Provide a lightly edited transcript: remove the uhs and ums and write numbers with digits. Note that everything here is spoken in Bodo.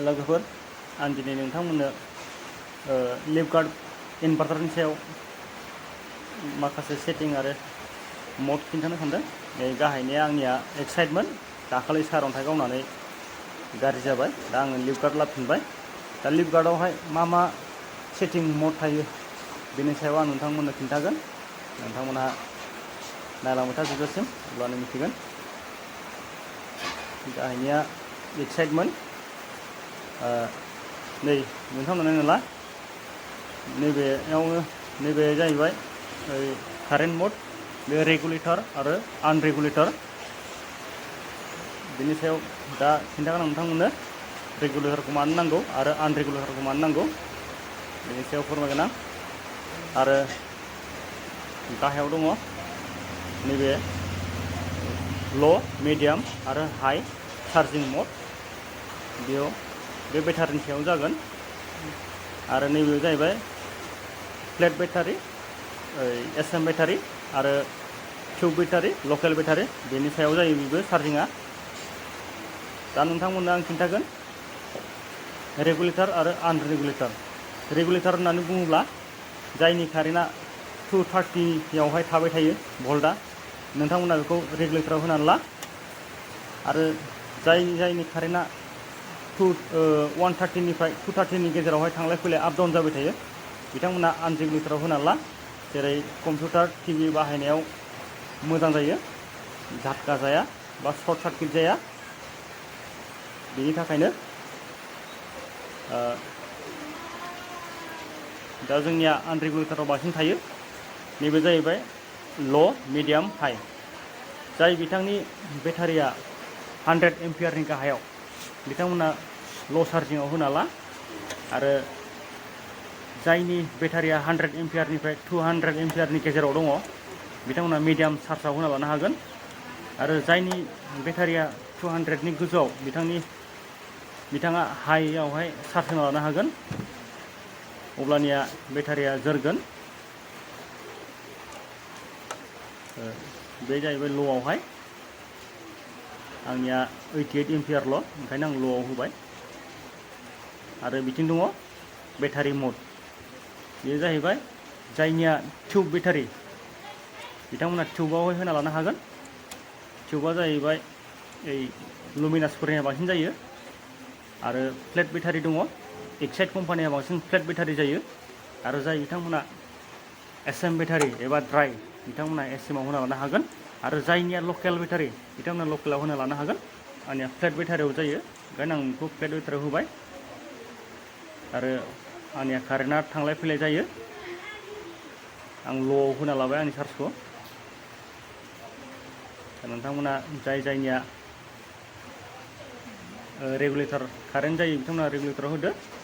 लोगोफोर आं दिनै नोंथांमोननो लिफगार्ड इनभार्टारनि सायाव माखासे सेटिं आरो मड खिन्थानो सानदों। गाहायनिया आंनिया एक्साइटमेन्ट दाखालि सारअन्थाइ गावनानै गाज्रि जाबाय। दा आङो लिफगार्ड लाफिनबाय। दा लिफगार्डआवहाय मा सेटिं मड थायो बेनि सायाव आं नोंथांमोननो खिन्थागोन। नोंथांमोनहा नायलांबाय था जोबजासिम, अब्लानो मिथिगोन। गाहायनिया एक्साइटमेन्ट नै नोंथांमोना नायला नैबे जाहैबाय कारेन्ट मड, बे रेगुलेटर आरो आनरेगुलेटर। बिनि सायाव दा खिन्थागोन आं नोंथांमोननो रेगुलेटरखौ मानो नांगौ आरो आनरेगुलेटरखौ मानो नांगौ बेनि सायाव फोरमायगोन आं। आरो गाहायाव दङ नैबे ल', मिडियाम आरो हाई चार्जिं मड, बेयाव बे बेटारिनि सायाव जागोन। आरो नैबेयाव जाहैबाय फ्लेट बेटारि, एसएम बेटारि आरो टिउब बेटारि, लकेल बेटारि, बेनि सायाव जायो बेबो चार्जिंआ। दा नोंथांमोननो आं खिन्थागोन रेगुलेटर आरो आनरेगुलेटर। रेगुलेटर होननानै बुङोब्ला जायनि कारेन्टआ 230 थाबाय थायो भल्टआ, नोंथांमोना बेखौ रेगुलेटराव होनानै ला। आरो जायनि कारेन्टआ 130निफ्राय 230नि गेजेरावहाय थांलाय फैलाय आप डाउन जाबाय थायो, बिथांमोना आनरेगुलेटराव होनानै ला। जेरै कम्पिउटार टिभि बाहायनायाव मोजां जायो, झटका जाया बा सर्ट सार्किट जाया। बेनि थाखायनो दा जोंनिया आनरेगुलेटराव बांसिन थायो। नैबे जाहैबाय ल', मिडियाम, हाई। जाय बिथांनि बेटारिया 100 एम्पियारनि गाहायाव, बिथांमोना ल' चार्जिंआव होना ला। आरो जायनि बेटारिया 100 एम्पियारनिफ्राय 200 एम्पियारनि गेजेराव दङ, बिथांमोना मिडियाम चार्जआव होना लानो हागोन। आरो जायनि बेटारिया 200नि गोजौआव, बिथाङा हाईआवहाय चार्ज होना लानो हागोन। अब्लानिया बेटारिया जोरगोन। बे जाहैबाय ल'आवहाय, आंनिया 88 एम्पियारल', ओंखायनो आं ल'आव होबाय। आरो बिथिं दङ बेटारि मड, बेयो जाहैबाय जायनिया टिउब बेटारि, बिथांमोना टिउबावहाय होना लानो हागोन। टिउबा जाहैबाय लुमिनासफोरनिया बांसिन जायो। आरो फ्लेट बेटारि दङ, एक्साइट कम्पानिया बांसिन फ्लेट बेटारि जायो। आरो जाय बिथांमोना एसएम बेटारि एबा ड्राइ, बिथांमोना एसएमआव होना लानो हागोन। आरो जायनिया लकेल बेटारि, बिथांमोना लकेलाव होना लानो हागोन। आंनिया फ्लेट बेटारियाव जायो, ओंखायनो आं बेखौ फ्लेट बेटारियाव होबाय। आरो आंनिया कारेन्टआ थांलाय फैलाय जायो, आं ल'आव होना लाबाय आंनि चार्जखौ। नोंथांमोना जायनिया रेगुलेटर कारेन्ट जायो, बिथांमोना रेगुलेटराव होदो।